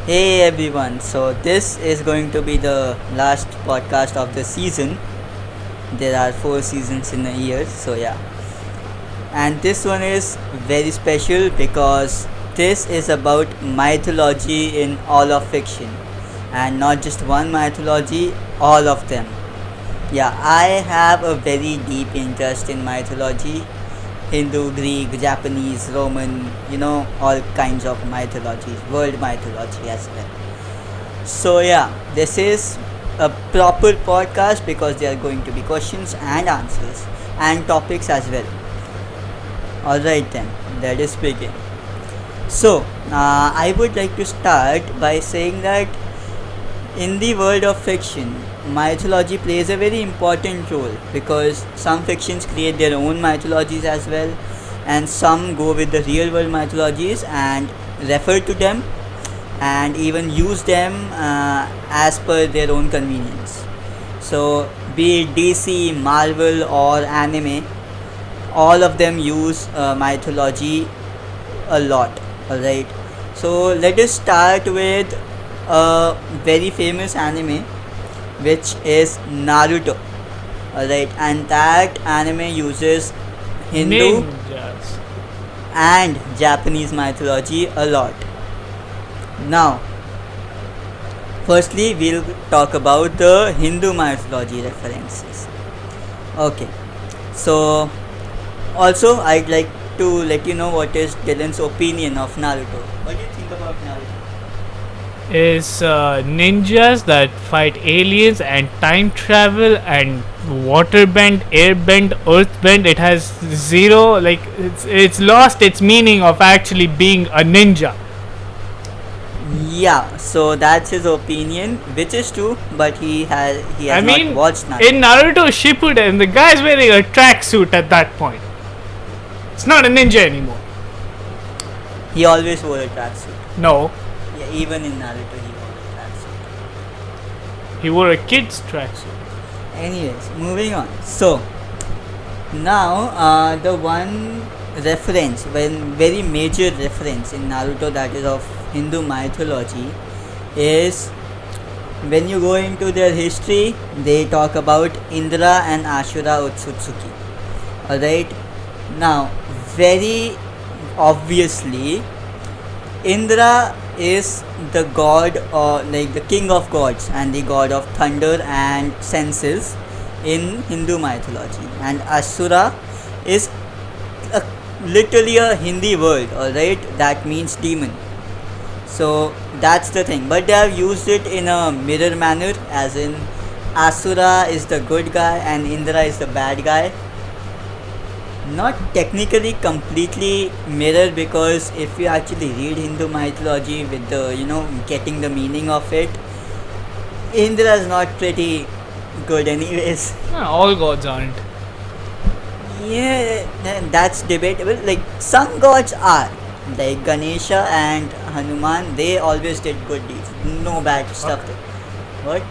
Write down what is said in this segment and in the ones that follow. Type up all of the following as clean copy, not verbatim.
Hey everyone, so this is going to be the last podcast of the season. There are 4 seasons in a year, so yeah. And this one is very special because this is about mythology in all of fiction. And not just one mythology, all of them. Yeah, I have a very deep interest in mythology. Hindu, Greek, Japanese, Roman, all kinds of mythologies, world mythology as well. So, yeah, this is a proper podcast because there are going to be questions and answers and topics as well. Alright, then, let us begin. So, I would like to start by saying that in the world of fiction, mythology plays a very important role because some fictions create their own mythologies as well, and some go with the real world mythologies and refer to them and even use them as per their own convenience. So, be it DC, Marvel, or anime, all of them use mythology a lot. Alright, so let us start with a very famous anime which is Naruto. Alright, and that anime uses Hindu Ninjas. and Japanese mythology a lot. Now, firstly, we'll talk about the Hindu mythology references. Okay, so also I'd like to let you know what is Dylan's opinion of Naruto. What do you think about Naruto? Is ninjas that fight aliens and time travel and waterbend, airbend, earthbend. It has zero, like it's lost its meaning of actually being a ninja. Yeah, so that's his opinion, which is true, but he has not watched Naruto. In Naruto Shippuden, the guy's wearing a tracksuit at that point. It's not a ninja anymore. He always wore a tracksuit. No, Yeah, even in Naruto he wore a tracksuit. he wore a kid's tracksuit. Anyways, moving on. So now the one reference, one very major reference in Naruto that is of Hindu mythology is when you go into their history, they talk about Indra and Ashura Utsutsuki. Alright, now very obviously Indra is the god or like the king of gods and the god of thunder and senses in Hindu mythology, and Asura is literally a Hindi word, alright, that means demon. So that's the thing, but they have used it in a mirror manner, as in Asura is the good guy and Indra is the bad guy. Not technically completely mirror, because if you actually read Hindu mythology with the getting the meaning of it, Indra is not pretty good anyways. All gods aren't. Yeah, that's debatable. Like some gods are, like Ganesha and Hanuman, they always did good deeds, no bad stuff. What?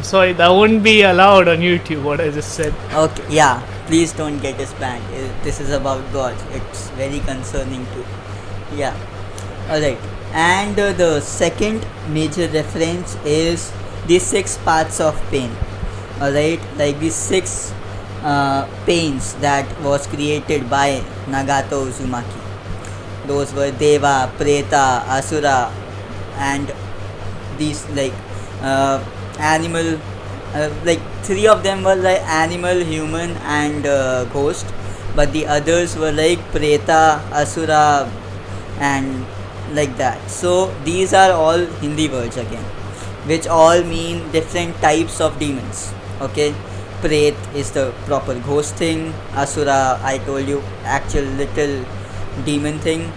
Sorry, that wouldn't be allowed on YouTube, what I just said. Okay, yeah, please don't get us banned. This is about gods. It's very concerning too. Yeah, alright. And the second major reference is the 6 paths of pain. Alright, like the 6 pains that was created by Nagato Uzumaki. Those were Deva, Preta, Asura, and these like animal, like 3 of them were like animal, human, and ghost, but the others were like Preta, Asura, and like that. So these are all Hindi words again, which all mean different types of demons. Okay, Pret is the proper ghost thing. Asura, I told you, actual little demon thing.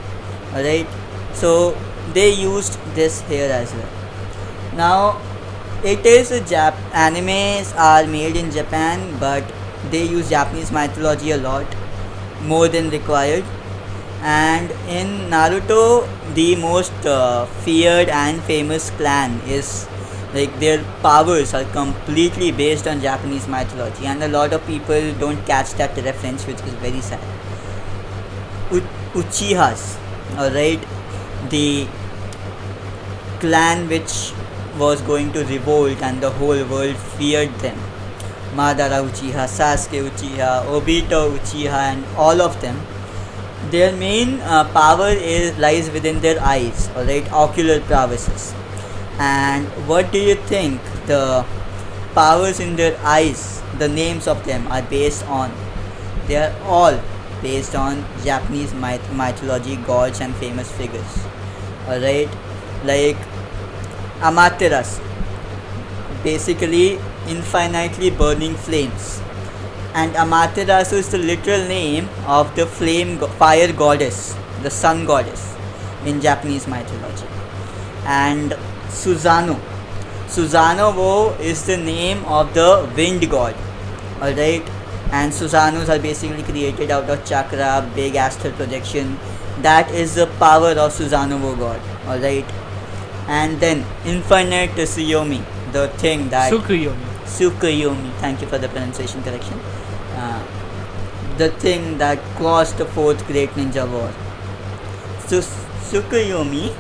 Alright, so they used this here as well. Now it is animes are made in Japan, but they use Japanese mythology a lot, more than required. And in Naruto, the most feared and famous clan is like their powers are completely based on Japanese mythology, and a lot of people don't catch that reference, which is very sad. Uchihas, alright, the clan which was going to revolt and the whole world feared them. Madara Uchiha, Sasuke Uchiha, Obito Uchiha, and all of them. Their main power lies within their eyes, alright, ocular prowesses. And what do you think the powers in their eyes, the names of them are based on? They are all based on Japanese mythology, gods, and famous figures. Alright, like Amaterasu, basically infinitely burning flames. And Amaterasu is the literal name of the fire goddess, the sun goddess in Japanese mythology. And Susanoo is the name of the wind god. Alright, and Susanoos are basically created out of chakra, big astral projection. That is the power of Susanoo god. Alright, and then Infinite Tsuyomi, the thing that Tsukuyomi, thank you for the pronunciation correction. The thing that caused the fourth great ninja war. So Tsukuyomi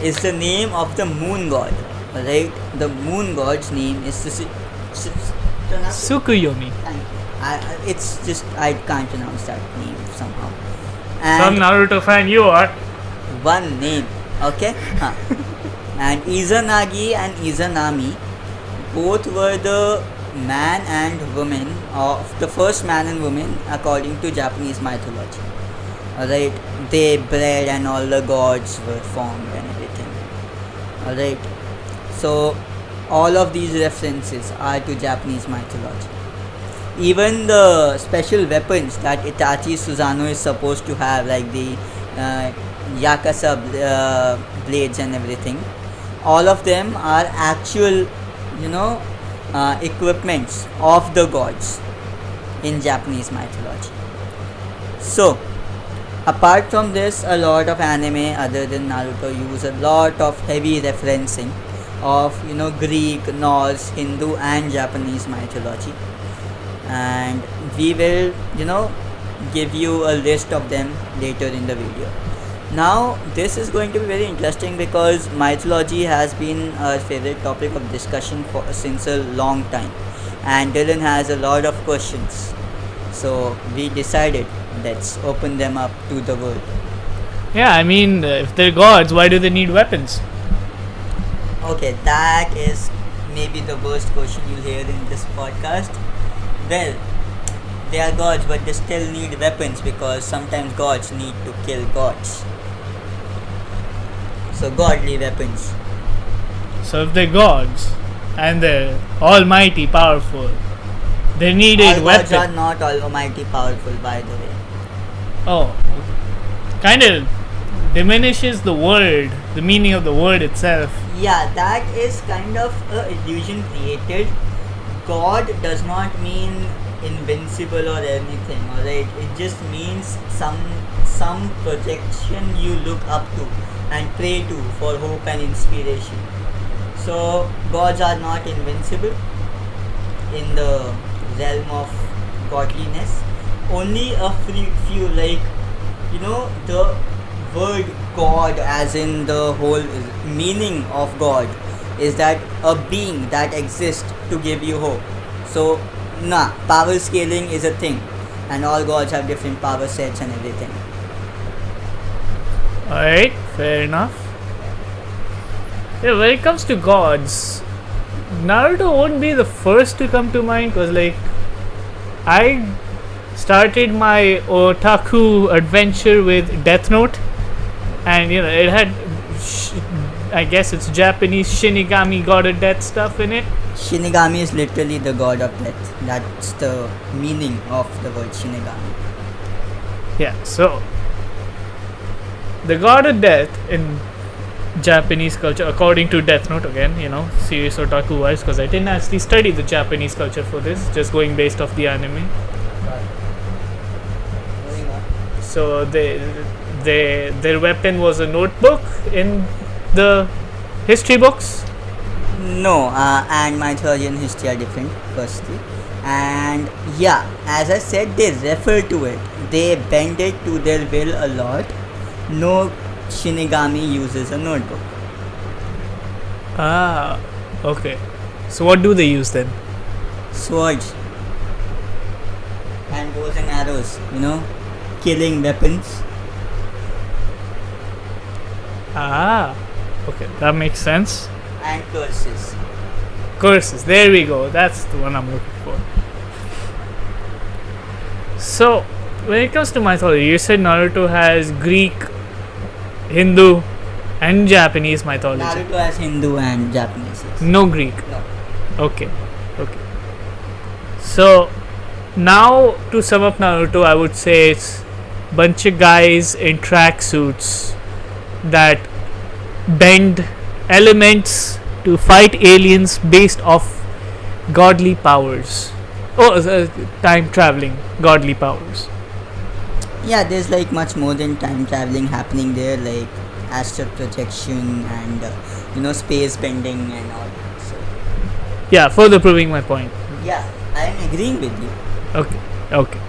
is the name of the moon god. Right? The moon god's name is Tsukuyomi. Thank you. It's just I can't pronounce that name somehow. And some Naruto fan you are. One name, okay? And Izanagi and Izanami both were the man and woman of the first man and woman according to Japanese mythology. Alright, they bred and all the gods were formed and everything. Alright, so all of these references are to Japanese mythology. Even the special weapons that Itachi Susanoo is supposed to have, like the Yakuza blades and everything, all of them are actual, equipments of the gods in Japanese mythology. So, apart from this, a lot of anime other than Naruto use a lot of heavy referencing of Greek, Norse, Hindu, and Japanese mythology, and we will give you a list of them later in the video. Now this is going to be very interesting because mythology has been our favorite topic of discussion since a long time, and Dylan has a lot of questions, so we decided let's open them up to the world. Yeah, I mean, if they're gods, why do they need weapons? Okay, that is maybe the worst question you'll hear in this podcast. Well, they are gods, but they still need weapons because sometimes gods need to kill gods. So godly weapons. So if they're gods and they're almighty powerful, they needed weapons. Gods are not almighty powerful, by the way. Oh, kind of diminishes the word, the meaning of the word itself. Yeah, that is kind of an illusion created. God does not mean invincible or anything, alright? It just means some projection you look up to and pray to for hope and inspiration. So gods are not invincible in the realm of godliness. Only a few, like the word God, as in the whole meaning of God, is that a being that exists to give you hope. So power scaling is a thing, and all gods have different power sets and everything. Alright, fair enough. Yeah, when it comes to gods, Naruto won't be the first to come to mind, because I started my otaku adventure with Death Note, and it had I guess it's Japanese Shinigami, god of death stuff in it. Shinigami is literally the god of death. That's the meaning of the word Shinigami. Yeah, so the god of death in Japanese culture, according to Death Note, again, serious otaku wise, because I didn't actually study the Japanese culture for this, just going based off the anime. So their weapon was a notebook in the history books. No, and mythology and history are different, firstly. And yeah, as I said, they refer to it. They bend it to their will a lot. No Shinigami uses a notebook. Ah, okay. So what do they use then? Swords and bows and arrows, killing weapons. Ah, okay, that makes sense. And curses. Curses, there we go. That's the one I'm looking for. So, when it comes to mythology, you said Naruto has Greek, Hindu, and Japanese mythology. Naruto has Hindu and Japanese. Yes. No Greek. No. Okay. So, now to sum up Naruto, I would say it's bunch of guys in tracksuits that bend elements to fight aliens based off godly powers. Time traveling godly powers. Yeah, there's like much more than time traveling happening there, like astral projection and space bending and all that. So Yeah, further proving my point. yeah, I'm agreeing with you. Okay.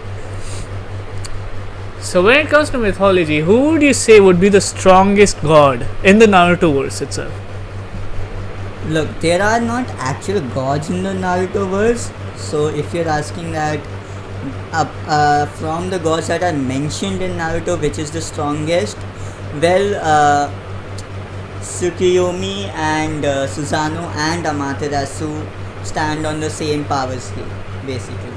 So when it comes to mythology, who would you say would be the strongest god in the Naruto verse itself? Look, there are not actual gods in the Naruto verse. So if you're asking that from the gods that are mentioned in Naruto, which is the strongest, well, Tsukuyomi and Susanoo and Amaterasu stand on the same power scale, basically.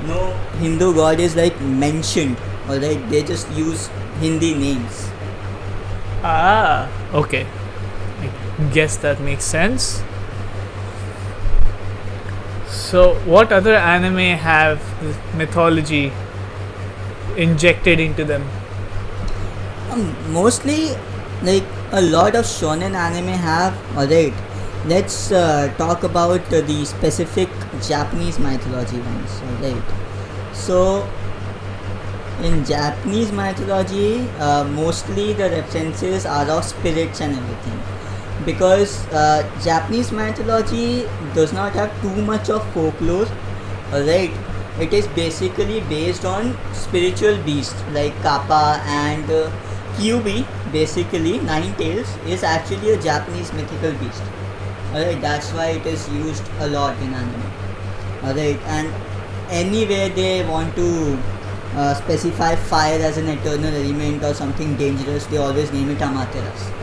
No Hindu god is like mentioned, alright? They just use Hindi names. Ah, okay. I guess that makes sense. So, what other anime have mythology injected into them? Mostly, like a lot of shonen anime have. Alright, let's talk about the specific Japanese mythology ones. Alright, so in Japanese mythology, mostly the references are of spirits and everything. Because Japanese mythology does not have too much of folklore, alright. It is basically based on spiritual beasts like Kappa and Kyubi. Basically, Nine Tails is actually a Japanese mythical beast. Alright, that's why it is used a lot in anime. Alright, and anywhere they want to specify fire as an eternal element or something dangerous, they always name it Amaterasu.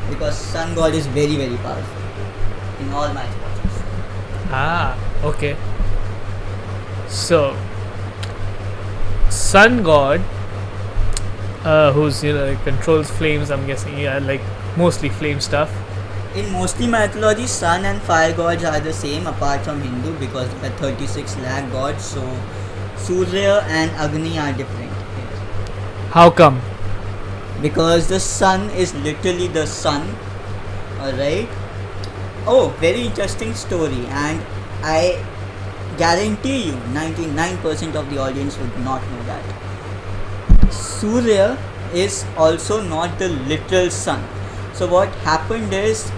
Because sun god is very very powerful in all mythologies. Ah, okay. So, sun god, who's controls flames. I'm guessing, yeah, like mostly flame stuff. In mostly mythology, sun and fire gods are the same apart from Hindu because there are 36 lakh gods. So Surya and Agni are different. How come? Because the sun is literally the sun. Alright. Oh, very interesting story, and I guarantee you 99% of the audience would not know that. Surya is also not the literal sun. So what happened is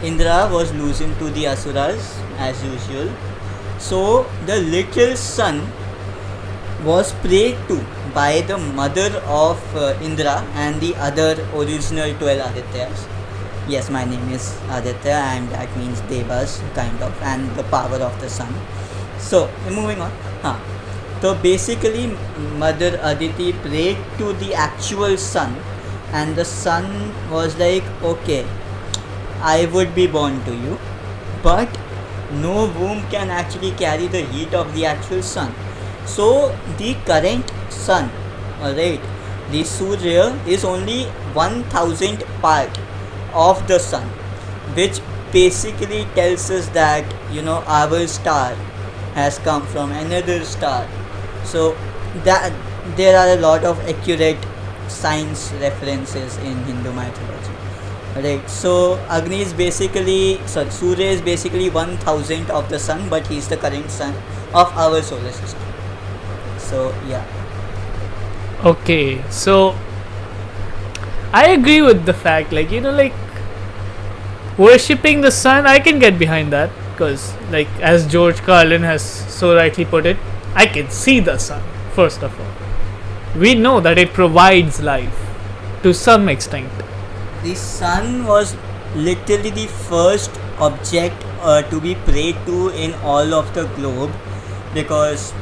Indra was losing to the Asuras as usual. So the literal sun was prayed to by the mother of Indra and the other original 12 Adityas. Yes, my name is Aditya and that means Devas, kind of, and the power of the sun. So, moving on. So basically, Mother Aditi prayed to the actual sun, and the sun was like, okay, I would be born to you, but no womb can actually carry the heat of the actual sun. So the current sun, alright, the Surya is only 1000th part of the sun, which basically tells us that our star has come from another star. So that there are a lot of accurate science references in Hindu mythology. Right. So Agni is basically Surya is basically 1000th of the sun, but he is the current sun of our solar system. So yeah. Okay, so I agree with the fact, like worshipping the sun, I can get behind that, because like as George Carlin has so rightly put it, I can see the sun. First of all, we know that it provides life to some extent. The sun was literally the first object to be prayed to in all of the globe, because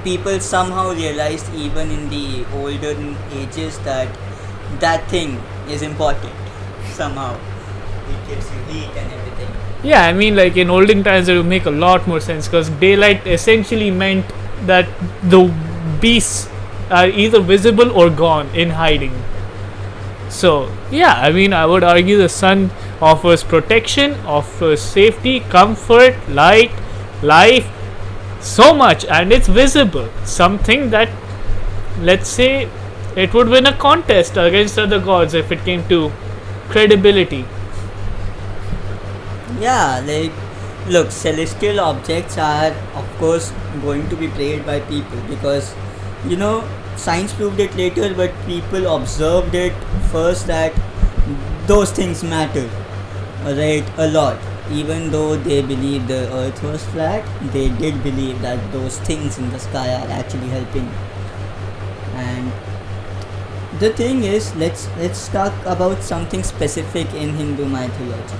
people somehow realized even in the olden ages that that thing is important somehow. It gives you heat and everything. Yeah, I mean, like in olden times, it would make a lot more sense because daylight essentially meant that the beasts are either visible or gone in hiding. So, yeah, I mean, I would argue the sun offers protection, offers safety, comfort, light, life, so much, and it's visible. Something that, let's say, it would win a contest against other gods if it came to credibility. Yeah, like, look, celestial objects are, of course, going to be prayed by people because, science proved it later, but people observed it first that those things matter, right, a lot. Even though they believed the earth was flat, they did believe that those things in the sky are actually helping. And the thing is, let's talk about something specific in Hindu mythology,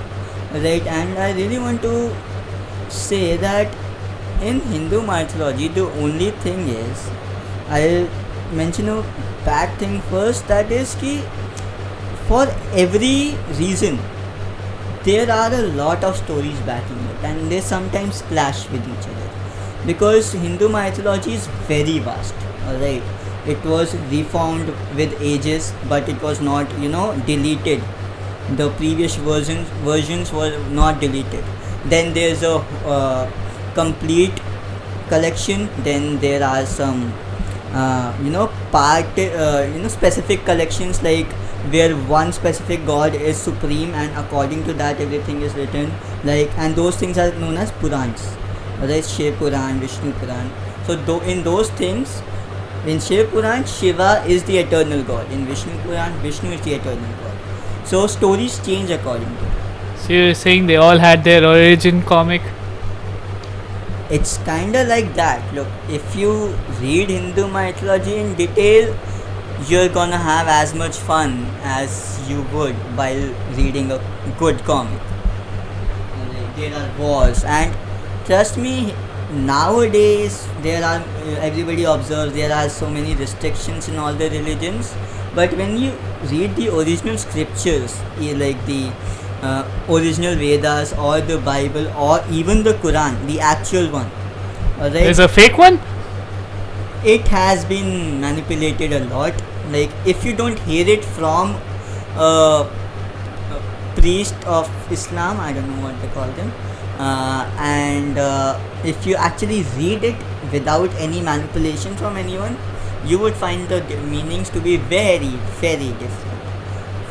right? And I really want to say that in Hindu mythology, the only thing is, I'll mention a bad thing first. That is ki for every reason there are a lot of stories backing it, and they sometimes clash with each other because Hindu mythology is very vast. Alright, it was reformed with ages, but it was not deleted. The previous versions were not deleted. Then there's a complete collection. Then there are some specific collections, like where one specific god is supreme, and according to that everything is written, like, and those things are known as Purans, right? Shiv Puran, Vishnu Puran. So in those things, in Shiv Puran, Shiva is the eternal god. In Vishnu Puran, Vishnu is the eternal god. So stories change according to it. So you're saying they all had their origin comic? It's kinda like that. Look, if you read Hindu mythology in detail, you're gonna have as much fun as you would while reading a good comic. Like, there are wars, and trust me, nowadays there are everybody observes there are so many restrictions in all the religions. But when you read the original scriptures, like the original Vedas or the Bible or even the Quran, the actual one, alright, There's a fake one? it has been manipulated a lot. Like, if you don't hear it from a priest of Islam, I don't know what they call them, and if you actually read it without any manipulation from anyone, you would find the meanings to be very, very different.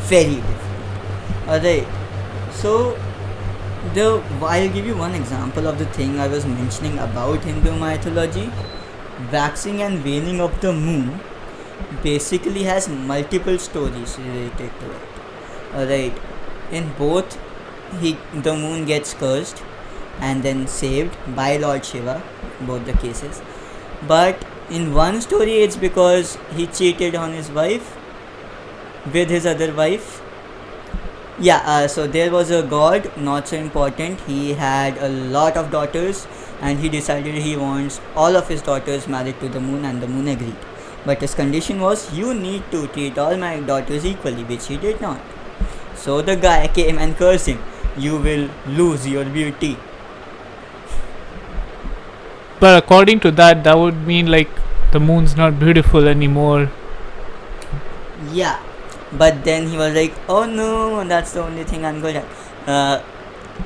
Very different. Alright. So, I'll give you one example of the thing I was mentioning about Hindu mythology. Waxing and waning of the moon basically has multiple stories related to it. Alright. In both, the moon gets cursed and then saved by Lord Shiva, both the cases. But in one story, it's because he cheated on his wife with his other wife. Yeah, so there was a god, not so important. He had a lot of daughters, and he decided he wants all of his daughters married to the moon, and the moon agreed. But his condition was, you need to treat all my daughters equally, which he did not. So the guy came and cursed him, you will lose your beauty. But according to that, that would mean like the moon's not beautiful anymore. Yeah, but then he was like, oh no, that's the only thing I'm good at.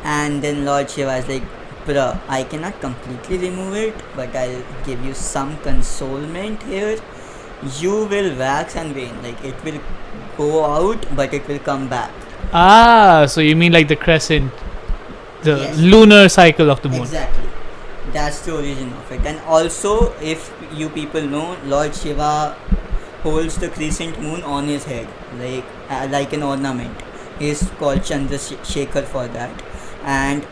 And then Lord Shiva is like, bruh, I cannot completely remove it, but I'll give you some consolement here. You will wax and wane, like it will go out, but it will come back. Ah, so you mean like the crescent, the Yes. lunar cycle of the moon. Exactly. That's the origin of it. And also, if you people know, Lord Shiva holds the crescent moon on his head, like an ornament. He is called Chandrasekhar for that. And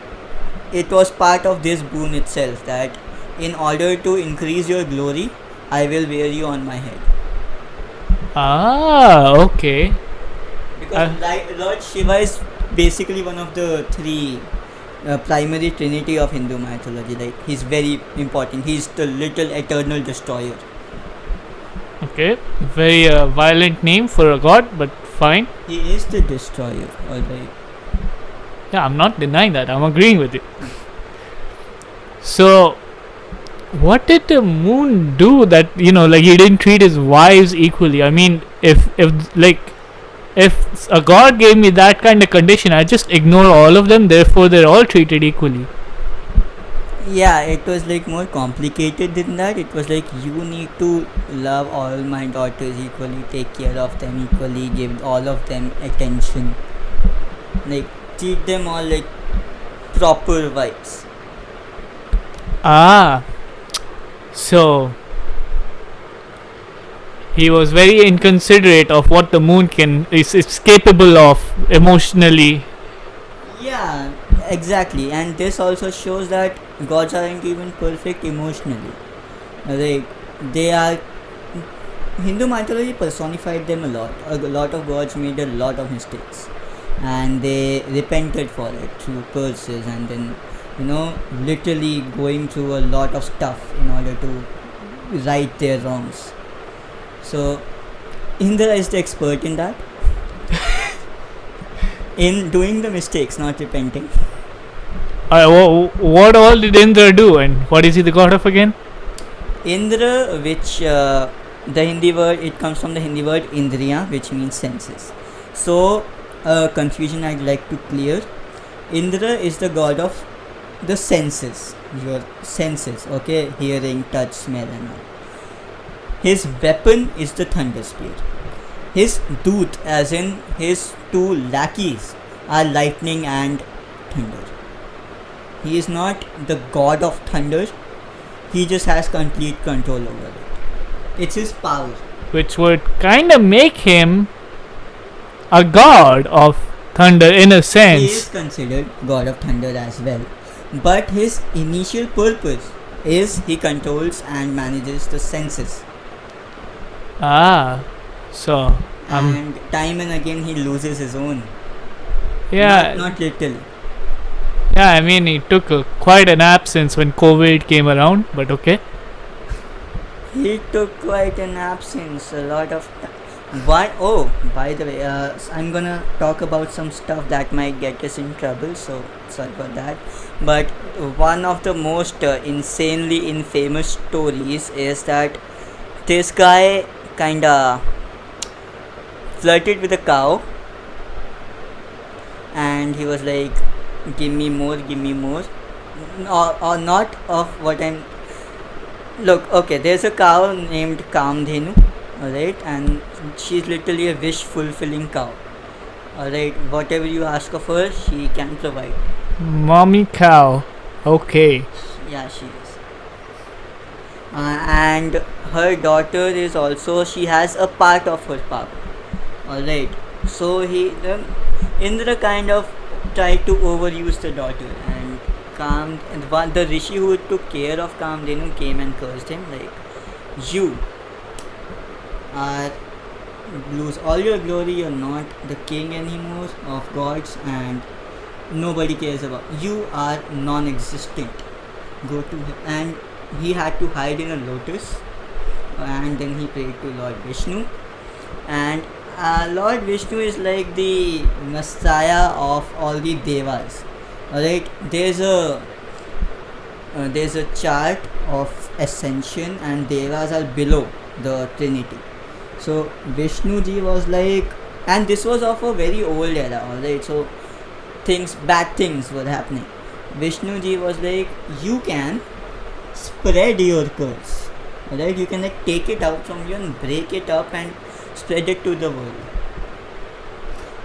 it was part of this boon itself that in order to increase your glory, I will wear you on my head. Ah, okay. Because Lord Shiva is basically one of the three primary trinity of Hindu mythology. Like he's very important. He's the little eternal destroyer. Okay, very violent name for a god, but fine. He is the destroyer. Alright. Yeah, I'm not denying that. I'm agreeing with you. So, what did the moon do that like he didn't treat his wives equally? I mean, if a god gave me that kind of condition, I just ignore all of them. Therefore, they're all treated equally. Yeah, it was like more complicated than that. It was like you need to love all my daughters equally, take care of them equally, give all of them attention, like treat them all like proper wives. Ah, so he was very inconsiderate of what the moon is capable of emotionally. Yeah, exactly. And this also shows that gods aren't even perfect emotionally. Like they are. Hindu mythology personified them a lot. A lot of gods made a lot of mistakes, and they repented for it through curses, and then literally going through a lot of stuff in order to right their wrongs. So Indra is the expert in that. In doing the mistakes, not repenting. What all did Indra do, and what is he the god of again? Indra, which the Hindi word, it comes from the Hindi word Indriya, which means senses. So, confusion I'd like to clear. Indra is the god of the senses, your senses, okay, hearing, touch, smell, and all. His weapon is the thunder spear. His doot, as in his two lackeys, are lightning and thunder. He is not the god of thunder, he just has complete control over it. It's his power. Which would kind of make him a god of thunder in a sense. He is considered god of thunder as well. But his initial purpose is he controls and manages the senses. Ah, so and time and again he loses his own. Yeah, not little. Yeah, I mean he took quite an absence when COVID came around, but okay. He took quite an absence, a lot of. Oh, by the way, I'm gonna talk about some stuff that might get us in trouble, so sorry for that. But one of the most insanely infamous stories is that this guy kinda flirted with a cow, and he was like, give me more, or not of what I'm. Look, okay, there's a cow named Kamdhenu, alright, and she's literally a wish fulfilling cow. Alright, whatever you ask of her, she can provide. Mommy cow, okay. Yeah, she is. And her daughter is also, she has a part of her power. Alright, so Indra kind of tried to overuse the daughter, and the rishi who took care of Kamdhenu came and cursed him like, you are lose all your glory, you're not the king anymore of gods, and nobody cares about you, are non-existent, go to him. And he had to hide in a lotus, and then he prayed to Lord Vishnu, and Lord Vishnu is like the messiah of all the devas. Alright, there's a chart of ascension, and devas are below the trinity. So Vishnu ji was like, and this was of a very old era, alright, so bad things were happening. Vishnu ji was like, you can spread your curse, alright, you can like take it out from you and break it up and spread it to the world.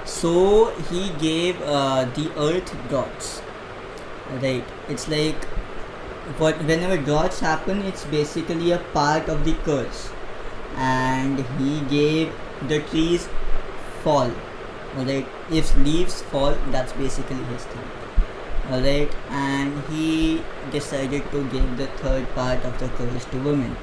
So he gave the earth dots. Right, it's like whenever dots happen, it's basically a part of the curse. And he gave the trees fall. Alright, if leaves fall, that's basically his thing. Alright, and he decided to give the third part of the curse to women.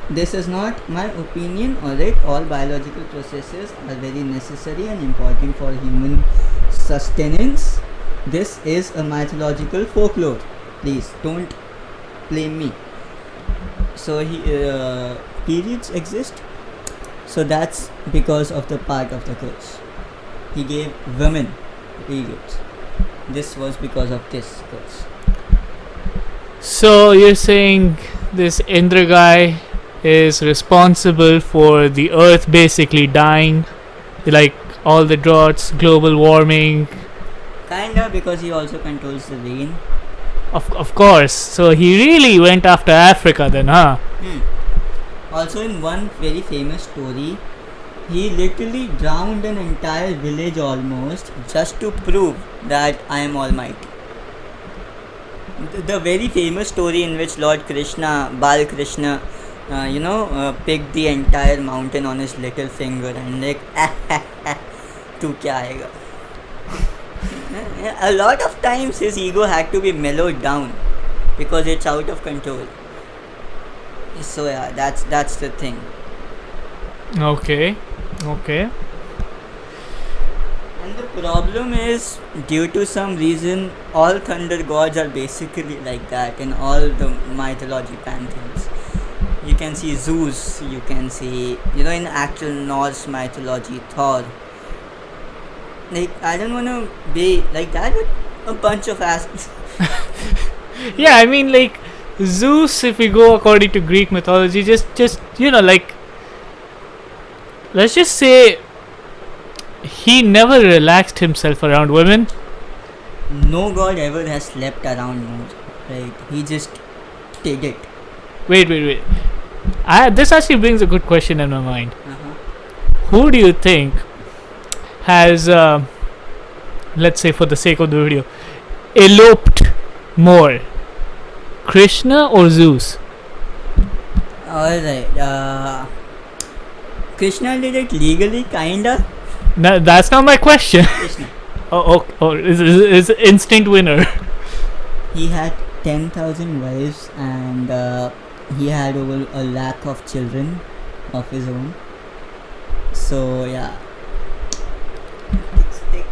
This is not my opinion, alright. All biological processes are very necessary and important for human sustenance. This is a mythological folklore. Please don't blame me. So periods exist. So that's because of the part of the curse. He gave women periods. This was because of this curse. So you're saying this Indra guy is responsible for the earth basically dying, like all the droughts, global warming. Kinda, because he also controls the rain. Of course. So he really went after Africa then, huh? Also, in one very famous story, he literally drowned an entire village almost just to prove that I am almighty. The very famous story in which Lord Krishna, Bal Krishna, picked the entire mountain on his little finger and like, tu kya aega? A lot of times his ego had to be mellowed down because it's out of control. So yeah, that's the thing. Okay. And the problem is, due to some reason, all thunder gods are basically like that in all the mythology pantheons. You can see Zeus, you can see, in actual Norse mythology, Thor. Like, I don't want to be like that, but a bunch of asses. Yeah, I mean, like Zeus, if we go according to Greek mythology, just like, let's just say he never relaxed himself around women. No god ever has slept around more. Right? He just did it. Wait. This actually brings a good question in my mind. Who do you think has, let's say for the sake of the video, eloped more? Krishna or Zeus? Alright. Krishna did it legally, kinda. No, that's not my question. Krishna. Is instant winner. He had 10,000 wives and he had over 100,000 of children of his own. So yeah, it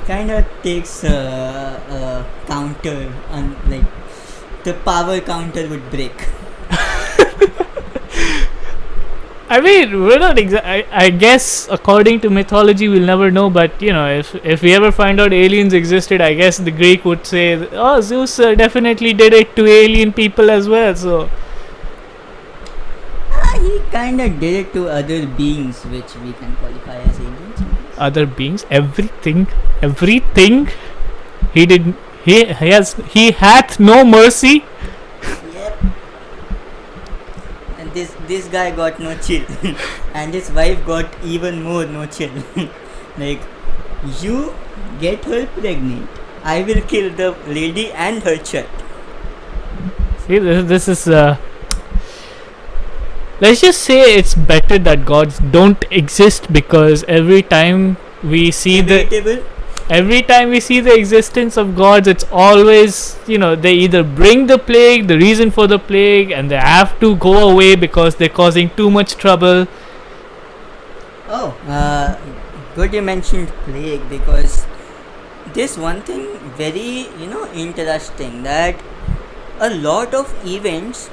kind of takes a counter, like the power counter would break. I mean, we're not I guess according to mythology we'll never know, but if we ever find out aliens existed, I guess the Greek would say, oh, Zeus definitely did it to alien people as well. So he kind of did it to other beings which we can qualify as aliens. Other beings, everything he did. He hath no mercy. Yep. And this guy got no chill. And his wife got even more no chill. Like, you get her pregnant, I will kill the lady and her child. See, this is let's just say it's better that gods don't exist, because every time we see the existence of gods, it's always, they either bring the plague, the reason for the plague, and they have to go away because they're causing too much trouble. Good you mentioned plague, because this one thing very interesting, that a lot of events,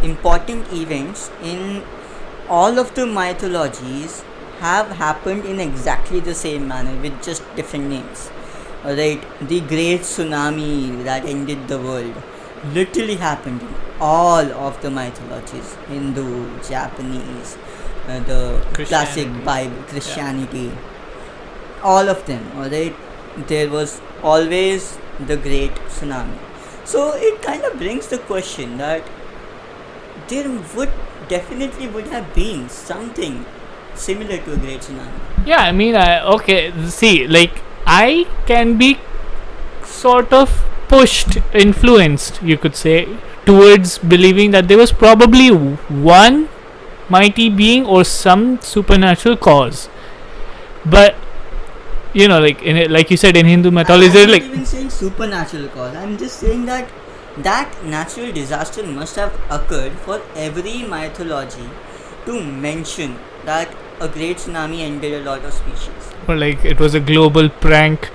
important events in all of the mythologies have happened in exactly the same manner with just different names. Alright, the great tsunami that ended the world literally happened in all of the mythologies: Hindu, Japanese, the classic Bible, Christianity, all of them. Alright, there was always the great tsunami. So it kind of brings the question that there definitely would have been something similar to a great tsunami. Yeah, I mean, see, like, I can be sort of influenced, you could say, towards believing that there was probably one mighty being or some supernatural cause. But like you said, in Hindu mythology, I'm not even saying supernatural cause. I'm just saying that natural disaster must have occurred for every mythology to mention that a great tsunami ended a lot of species. or like it was a global prank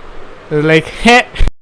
like, heh.